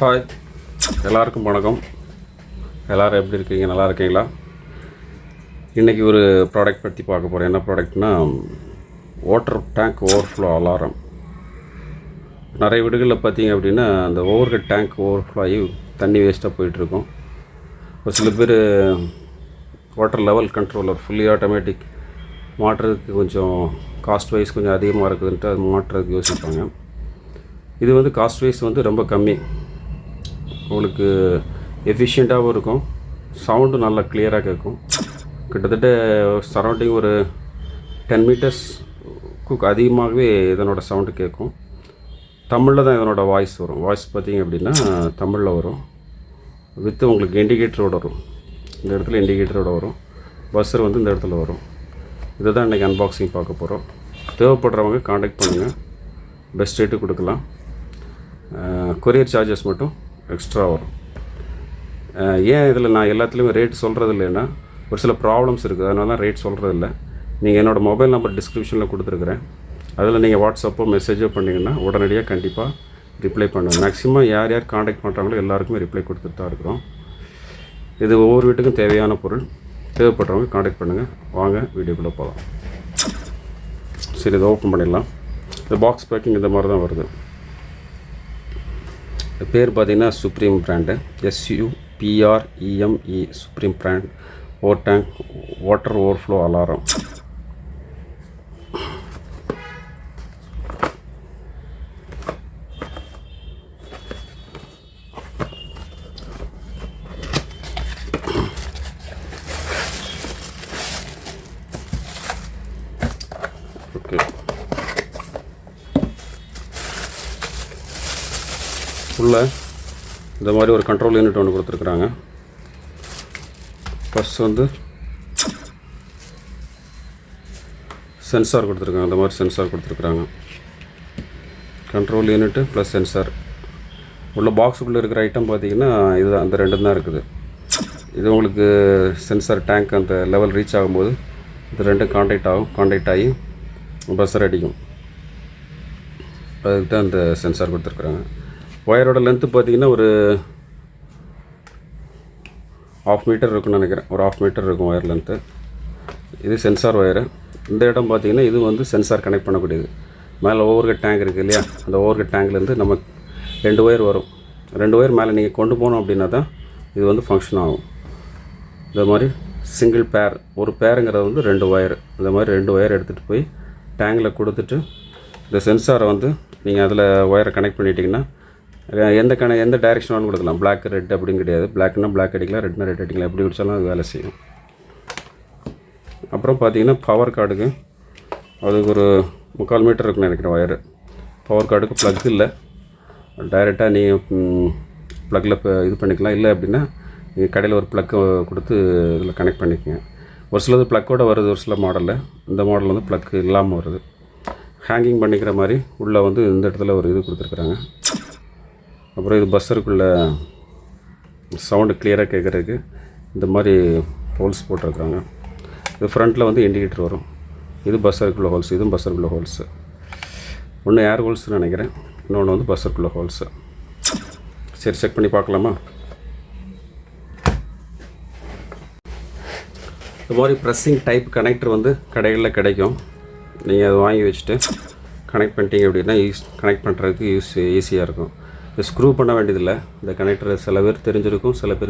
Hi, எல்லாருக்கும் வணக்கம். எல்லோரும் எப்படி இருக்கீங்க? நல்லா இருக்கீங்களா? இன்றைக்கி ஒரு ப்ராடக்ட் பற்றி பார்க்க போகிறேன். என்ன ப்ராடக்ட்னா, வாட்டர் டேங்க் ஓவர்ஃப்ளோ அலாரம். நிறைய வீடுகளில் பார்த்தீங்க அப்படின்னா, அந்த ஓவர்ஹெட் டேங்க் ஓவர்ஃப்ளோ ஆகி தண்ணி வேஸ்ட்டாக போயிட்டுருக்கும். ஒரு சில பேர் water level controller fully automatic மாட்டுறதுக்கு கொஞ்சம் காஸ்ட் வைஸ் கொஞ்சம் அதிகமாக இருக்குதுன்ட்டு அது மாட்டுறதுக்கு யோசிப்பாங்க. இது வந்து காஸ்ட் வைஸ் வந்து ரொம்ப கம்மி, உங்களுக்கு எஃபிஷியண்ட்டாகவும் இருக்கும், சவுண்டும் நல்லா கிளியராக கேட்கும். கிட்டத்தட்ட சரௌண்டிங் ஒரு 10 மீட்டர்ஸ்க்கு அதிகமாகவே இதனோட சவுண்டு கேட்கும். தமிழில் தான் இதனோட வாய்ஸ் வரும். வாய்ஸ் பார்த்திங்க அப்படின்னா தமிழில் வரும், வித் உங்களுக்கு இண்டிகேட்டரோடு வரும். இந்த இடத்துல இண்டிகேட்டரோடு வரும். பஸ்ஸர் வந்து இந்த இடத்துல வரும். இதை தான் இன்றைக்கி அன்பாக்சிங் பார்க்க போகிறோம். தேவைப்படுறவங்க காண்டாக்ட் பண்ணுங்கள், பெஸ்ட் ரேட்டு கொடுக்கலாம். கொரியர் சார்ஜஸ் மட்டும் எக்ஸ்ட்ரா வரும். ஏன் இதில் நான் எல்லாத்துலேயுமே ரேட் சொல்கிறது இல்லைன்னா, ஒரு சில ப்ராப்ளம்ஸ் இருக்குது, அதனால தான் ரேட் சொல்கிறது இல்லை. நீங்கள் என்னோடய மொபைல் நம்பர் டிஸ்கிரிப்ஷனில் கொடுத்துருக்குறேன். அதில் நீங்கள் வாட்ஸ்அப்போ மெசேஜோ பண்ணிங்கன்னா உடனடியாக கண்டிப்பாக ரிப்ளை பண்ணுவேன். மேக்ஸிமம் யார் யார் காண்டாக்ட் பண்ணுறாங்களோ எல்லாருக்குமே ரிப்ளை கொடுத்துட்டு தான் இருக்கிறோம். இது ஒவ்வொரு வீட்டுக்கும் தேவையான பொருள். தேவைப்படுறவங்க காண்டாக்ட் பண்ணுங்கள். வாங்க வீடியோக்குள்ளே போகலாம். சரி, இதை ஓப்பன் பண்ணிடலாம். இந்த பாக்ஸ் பேக்கிங் இந்த மாதிரி தான் வருது. பேர் பார்த்திங்கன்னா supreme brand, SUPREME supreme brand water overflow alarm. Okay, உள்ள இந்த மாதிரி ஒரு கண்ட்ரோல் யூனிட் ஒன்று கொடுத்துருக்குறாங்க. ஃபஸ்ட் வந்து சென்சார் கொடுத்துருக்காங்க. இந்த மாதிரி சென்சார் கொடுத்துருக்குறாங்க. Control unit plus sensor. உள்ள பாக்ஸுக்குள்ளே இருக்கிற ஐட்டம் பார்த்திங்கன்னா இது அந்த ரெண்டும் தான் இருக்குது. இது உங்களுக்கு சென்சார் டேங்க் அந்த லெவல் ரீச் ஆகும்போது இது ரெண்டும் காண்டாக்ட் ஆகி பஸ்ஸர் அடிக்கும். அதுக்கு தான் இந்த சென்சார் கொடுத்துருக்குறாங்க. ஒயரோட லென்த்து பார்த்திங்கன்னா ஒரு 1/2 மீட்டர் இருக்குன்னு நினைக்கிறேன். ஒரு 1/2 மீட்டர் இருக்கும் ஒயர் லென்த்து. இது சென்சார் ஒயரு. இந்த இடம் பார்த்திங்கன்னா இது வந்து சென்சார் கனெக்ட் பண்ணக்கூடியது. மேலே ஓவர்ஹெட் டேங்க் இருக்குது இல்லையா, அந்த ஓவர்ஹெட் டேங்க்லேருந்து நம்ம 2 ஒயர் வரும். 2 ஒயர் மேலே நீங்கள் கொண்டு போனோம் அப்படின்னா தான் இது வந்து ஃபங்க்ஷன் ஆகும். இந்த மாதிரி சிங்கிள் பேர், ஒரு பேருங்கிறது வந்து 2 ஒயர். இந்த மாதிரி 2 ஒயர் எடுத்துகிட்டு போய் டேங்கில் கொடுத்துட்டு இந்த சென்சாரை வந்து நீங்கள் அதில் ஒயரை கனெக்ட் பண்ணிட்டீங்கன்னா எந்த டைரெக்ஷன் வேணும் கொடுக்கலாம். பிளாக் ரெட் அப்படின்னு கிடையாது. பிளாக்னா பிளாக் அடிக்கலாம், ரெட்னா ரெட் அடிக்கலாம், எப்படி குடித்தாலும் அது வேலை செய்யும். அப்புறம் பார்த்தீங்கன்னா பவர் கார்டுக்கு அதுக்கு ஒரு 3/4 மீட்டர் இருக்குன்னு நினைக்கிறேன் ஒயரு. பவர் கார்டுக்கு ப்ளக் இல்லை, டைரெக்டாக நீங்கள் ப்ளக்கில் இது பண்ணிக்கலாம். இல்லை அப்படின்னா நீங்கள் கடையில் ஒரு ப்ளக்கை கொடுத்து இதில் கனெக்ட் பண்ணிக்கோங்க. ஒரு சிலது ப்ளக்கோடு வருது, ஒரு சில மாடலில். இந்த மாடல் வந்து ப்ளக் இல்லாமல் வருது. ஹேங்கிங் பண்ணிக்கிற மாதிரி உள்ளே வந்து இந்த இடத்துல ஒரு இது கொடுத்துருக்குறாங்க. அப்புறம் இது பஸ்ஸருக்குள்ளே சவுண்டு கிளியராக கேட்குறதுக்கு இந்த மாதிரி ஹோல்ஸ் போட்டிருக்காங்க. இது ஃப்ரண்ட்டில் வந்து இண்டிகேட்டர் வரும். இது பஸ்ஸருக்குள்ள ஹோல்ஸ், இதுவும் பஸ்ஸருக்குள்ள ஹோல்ஸு. ஒன்று ஏர் ஹோல்ஸ்னு நினைக்கிறேன், இன்னொன்று வந்து பஸ்ஸருக்குள்ள ஹோல்ஸு. சரி, செக் பண்ணி பார்க்கலாமா? இந்த மாதிரி ப்ரெஸ்ஸிங் டைப் கனெக்டர் வந்து கடைகளில் கிடைக்கும். நீங்கள் அதை வாங்கி வச்சுட்டு கனெக்ட் பண்ணிட்டீங்க அப்படின்னா கனெக்ட் பண்ணுறதுக்கு ஈஸியாக இருக்கும். இது ஸ்க்ரூ பண்ண வேண்டியதில்லை. இந்த கனெக்டர் சில பேர் தெரிஞ்சிருக்கும், சில பேர்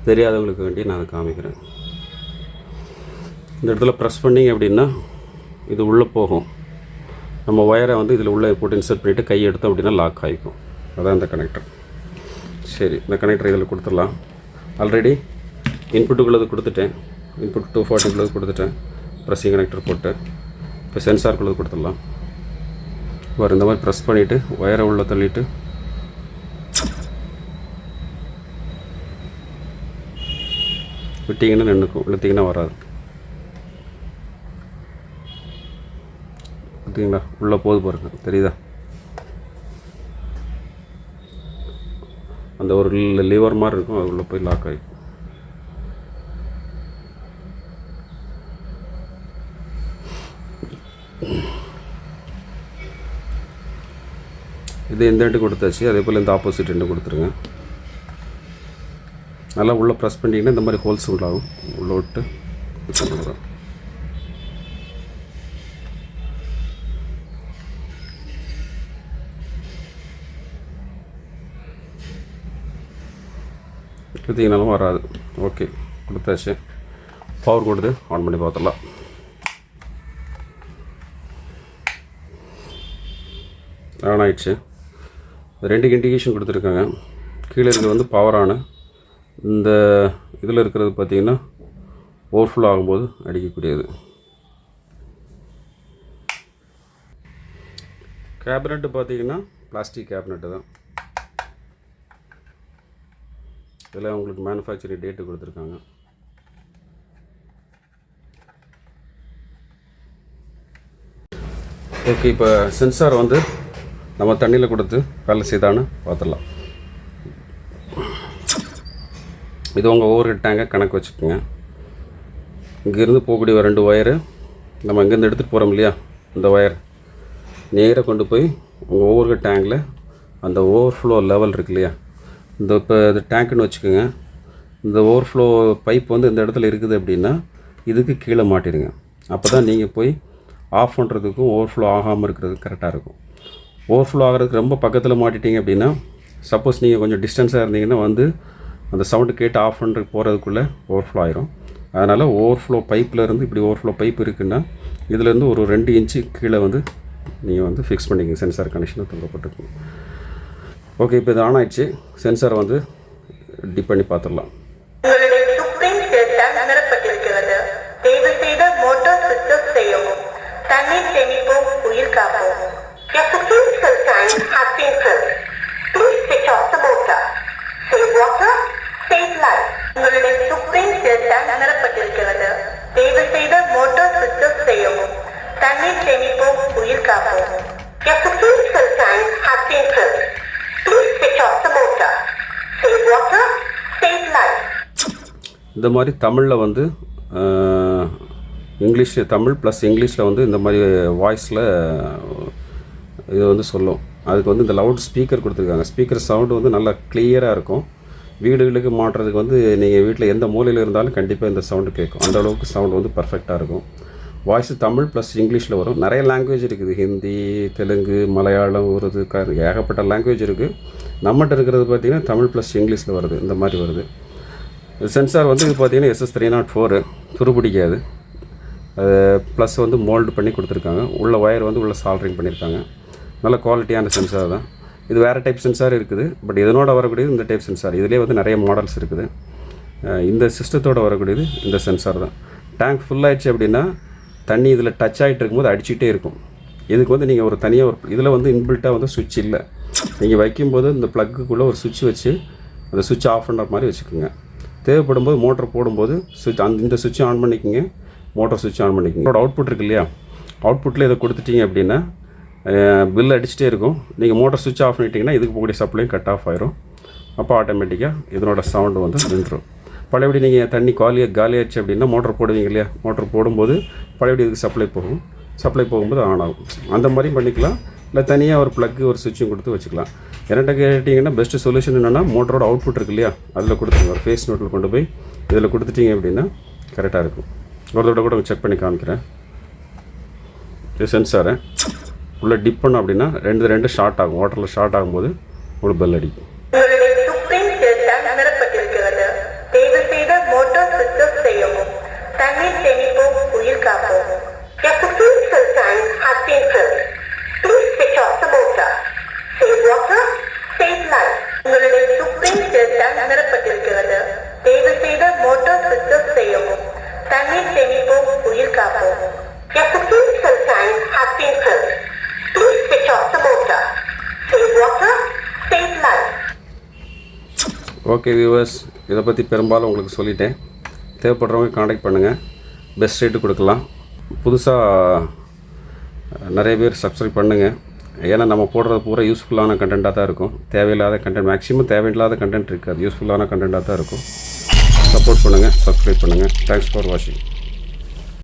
தெரியாதவங்களுக்கு வேண்டி நான் அதை காமிக்கிறேன். இந்த இடத்துல ப்ரெஸ் பண்ணிங்க அப்படின்னா இது உள்ளே போகும். நம்ம ஒயரை வந்து இதில் உள்ளே போட்டு இன்சர்ட் பண்ணிவிட்டு கை எடுத்தோம் அப்படின்னா லாக் ஆகிக்கும். அதான் இந்த கனெக்டர். சரி, இந்த கனெக்டர் இதில் கொடுத்துடலாம். ஆல்ரெடி இன்புட்டுக்குள்ளது கொடுத்துட்டேன். இன்புட் 240 கொடுத்துட்டேன். ப்ரெஸ்ஸிங் கனெக்டர் போட்டு இப்போ சென்சாருக்குள்ளது கொடுத்துடலாம். வேறு இந்த மாதிரி ப்ரெஸ் பண்ணிவிட்டு ஒயரை உள்ளே தள்ளிட்டு விட்டிங்கன்னா நின்றுக்கும், இழுத்திங்கன்னா வராது. பார்த்தீங்களா, உள்ளே போது பாருங்க, தெரியுதா? அந்த ஒரு லிவர் மாதிரி இருக்கும், அது உள்ளே போய் லாக் ஆகிக்கும். இது இந்த எண்டு கொடுத்தாச்சு. அதே போல் இந்த ஆப்போசிட் எண்டு கொடுத்துருங்க. நல்லா உள்ளே ப்ரெஸ் பண்ணிங்கன்னா இந்த மாதிரி ஹோல்ஸ் உள்ளாகும். உள்ளே விட்டு எடுத்திங்கனாலும் வராது. ஓகே, கொடுத்தாச்சு. பவர் கொடுத்து ஆன் பண்ணி பார்த்துடலாம். ஆன் ஆயிடுச்சு. 2 இண்டிகேஷன் கொடுத்துருக்காங்க. கீழே இருக்கிறது வந்து பவர் ஆனு. இந்த இதில் இருக்கிறது பார்த்திங்கன்னா ஓவர்ஃப்ளோ ஆகும்போது அடிக்கக்கூடியது. கேபினெட்டு பார்த்திங்கன்னா பிளாஸ்டிக் கேபினெட்டு தான். இதில் உங்களுக்கு மேனுஃபேக்சரிங் டேட்டு கொடுத்துருக்காங்க. ஓகே, இப்போ சென்சார் வந்து நம்ம தண்ணியில் கொடுத்து வேலை செய்தான்னு பார்த்துடலாம். இது உங்கள் ஓவர் ஹெட் டேங்கை கணக்கு வச்சுக்கோங்க. இங்கேருந்து போகக்கூடிய 2 ஒயரு நம்ம இங்கேருந்து எடுத்துகிட்டு போகிறோம் இல்லையா, இந்த ஒயர் நேராக கொண்டு போய் உங்கள் ஓவர் ஹெட் டேங்கில் அந்த ஓவர்ஃப்ளோ லெவல் இருக்கு இல்லையா, இந்த இப்போ இது டேங்க்குன்னு வச்சுக்கோங்க. இந்த ஓவர்ஃப்ளோ பைப் வந்து இந்த இடத்துல இருக்குது அப்படின்னா இதுக்கு கீழே மாட்டிடுங்க. அப்போ தான் நீங்கள் போய் ஆஃப் பண்ணுறதுக்கும் ஓவர்ஃப்ளோ ஆகாமல் இருக்கிறதுக்கு கரெக்டாக இருக்கும். ஓவர்ஃப்ளோ ஆகிறதுக்கு ரொம்ப பக்கத்தில் மாட்டிட்டீங்க அப்படின்னா, சப்போஸ் நீங்கள் கொஞ்சம் டிஸ்டன்ஸாக இருந்தீங்கன்னா வந்து அந்த சவுண்டு கேட்டு ஆஃப் பண்ணுறதுக்கு போகிறதுக்குள்ளே ஓவர்ஃப்ளோ ஆயிரும். அதனால் ஓவர்ஃப்ளோ பைப்பில் இருந்து இப்படி ஓவர்ஃப்ளோ பைப் இருக்குன்னா இதுலேருந்து ஒரு 2 இன்ச்சு கீழே வந்து நீங்கள் வந்து ஃபிக்ஸ் பண்ணிக்கங்க. சென்சார் கனெக்ஷனை தொங்கப்பட்டிருக்கும். ஓகே, இப்போ இது ஆன் ஆயிடுச்சு. சென்சாரை வந்து டிப் பண்ணி பார்த்துடலாம். இந்த மாதிரி தமிழில் வந்து இங்கிலீஷ், தமிழ் ப்ளஸ் இங்கிலீஷில் வந்து இந்த மாதிரி வாய்ஸில் இது வந்து சொல்லும். அதுக்கு வந்து இந்த லவுட் ஸ்பீக்கர் கொடுத்துருக்காங்க. ஸ்பீக்கர் சவுண்டு வந்து நல்லா கிளியராக இருக்கும். வீடுகளுக்கு மாட்டுறதுக்கு வந்து நீங்கள் வீட்டில் எந்த மூலையில் இருந்தாலும் கண்டிப்பாக இந்த சவுண்டு கேட்கும். அந்த அளவுக்கு சவுண்டு வந்து பர்ஃபெக்டாக இருக்கும். வாய்ஸ் தமிழ் ப்ளஸ் இங்கிலீஷில் வரும். நிறைய லாங்குவேஜ் இருக்குது. ஹிந்தி, தெலுங்கு, மலையாளம், உருது, ஏகப்பட்ட லாங்குவேஜ் இருக்குது. நம்மகிட்ட இருக்கிறது பார்த்திங்கன்னா தமிழ் ப்ளஸ் இங்கிலீஷில் வருது. இந்த மாதிரி வருது. சென்சார் வந்து இது பார்த்திங்கன்னா SS304 துருப்பிடிக்காது. ப்ளஸ் வந்து மோல்டு பண்ணி கொடுத்துருக்காங்க. உள்ள ஒயர் வந்து உள்ள சால்ட்ரிங் பண்ணியிருக்காங்க. நல்ல குவாலிட்டியான சென்சார் தான். இது வேறு டைப் சென்சார் இருக்குது. பட் இதனோட வரக்கூடியது இந்த டைப் சென்சார். இதிலே வந்து நிறைய மாடல்ஸ் இருக்குது. இந்த சிஸ்டத்தோடு வரக்கூடியது இந்த சென்சார் தான். டேங்க் ஃபுல் ஆகிடுச்சு அப்படின்னா தண்ணி இதில் டச் ஆகிட்டு இருக்கும்போது அடிச்சுட்டே இருக்கும். இதுக்கு வந்து நீங்கள் ஒரு தனியாக ஒரு இதில் வந்து இன்பில்ட்டாக வந்து சுவிட்ச் இல்லை. நீங்கள் வைக்கும்போது இந்த ப்ளக்குக்குள்ளே ஒரு சுவிட்ச் வச்சு அந்த சுவிட்ச் ஆஃப் பண்ணுற மாதிரி வச்சுக்கோங்க. தேவைப்படும் போது மோட்டர் போடும்போது சுவிட்ச் இந்த சுவிட்சை ஆன் பண்ணிக்கோங்க. மோட்டர் சுவிட்ச் ஆன் பண்ணிக்கோங்க. இதோட அவுட்புட் இருக்குது இல்லையா, அவுட்புட்டில் இதை கொடுத்துட்டீங்க அப்படின்னா பில் அடிச்சுட்டே இருக்கும். நீங்கள் மோட்டர் சுவிட்ச் ஆஃப் பண்ணிட்டீங்கன்னா இதுக்கு போகக்கூடிய சப்ளையும் கட் ஆஃப் ஆயிரும். அப்போ ஆட்டோமேட்டிக்காக இதனோட சவுண்டு வந்து நின்றுடும். பழையபடி நீங்கள் தண்ணி காலியாச்சு அப்படின்னா மோட்டர் போடுவீங்க இல்லையா, மோட்டர் போடும்போது பழையபடி இதுக்கு சப்ளை போகும். சப்ளை போகும்போது ஆன் ஆகும். அந்த மாதிரியும் பண்ணிக்கலாம். இல்லை தனியாக ஒரு ப்ளக்கு ஒரு சுவிட்சும் கொடுத்து வச்சுக்கலாம். என்கிட்ட கேட்டிங்கன்னா பெஸ்ட்டு சொல்யூஷன் என்னென்னா மோட்டரோட அவுட்புட் இருக்கு இல்லையா, அதில் கொடுத்துருங்க. ஒரு ஃபேஸ் நோட்டில் கொண்டு போய் இதில் கொடுத்துட்டீங்க அப்படின்னா கரெக்டாக இருக்கும். ஒரு தடவை கூட செக் பண்ணி காமிக்கிறேன். இது சென்சாரை உள்ளே டிப் பண்ணோம் அப்படின்னா ரெண்டு ஷார்ட் ஆகும். வாட்டரில் ஷார்ட் ஆகும்போது ஒரு பெல் அடிக்கும். ஓகே வியூவர்ஸ், இதை பற்றி பெரும்பாலும் உங்களுக்கு சொல்லிட்டேன். தேவைப்படுறவங்க காண்டாக்ட் பண்ணுங்கள். பெஸ்ட் ரேட்டு கொடுக்கலாம். புதுசாக நிறைய பேர் சப்ஸ்கிரைப் பண்ணுங்கள். ஏன்னா நம்ம போடுறது பூரா யூஸ்ஃபுல்லான கண்டென்ட்டாக தான் இருக்கும். தேவையில்லாத கண்டென்ட், மேக்ஸிமம் தேவையில்லாத கண்டென்ட் இருக்காது. யூஸ்ஃபுல்லான கண்டென்ட்டாக தான் இருக்கும். சப்போர்ட் பண்ணுங்கள், சப்ஸ்கிரைப் பண்ணுங்கள். தேங்க்ஸ் ஃபார் வாட்சிங்.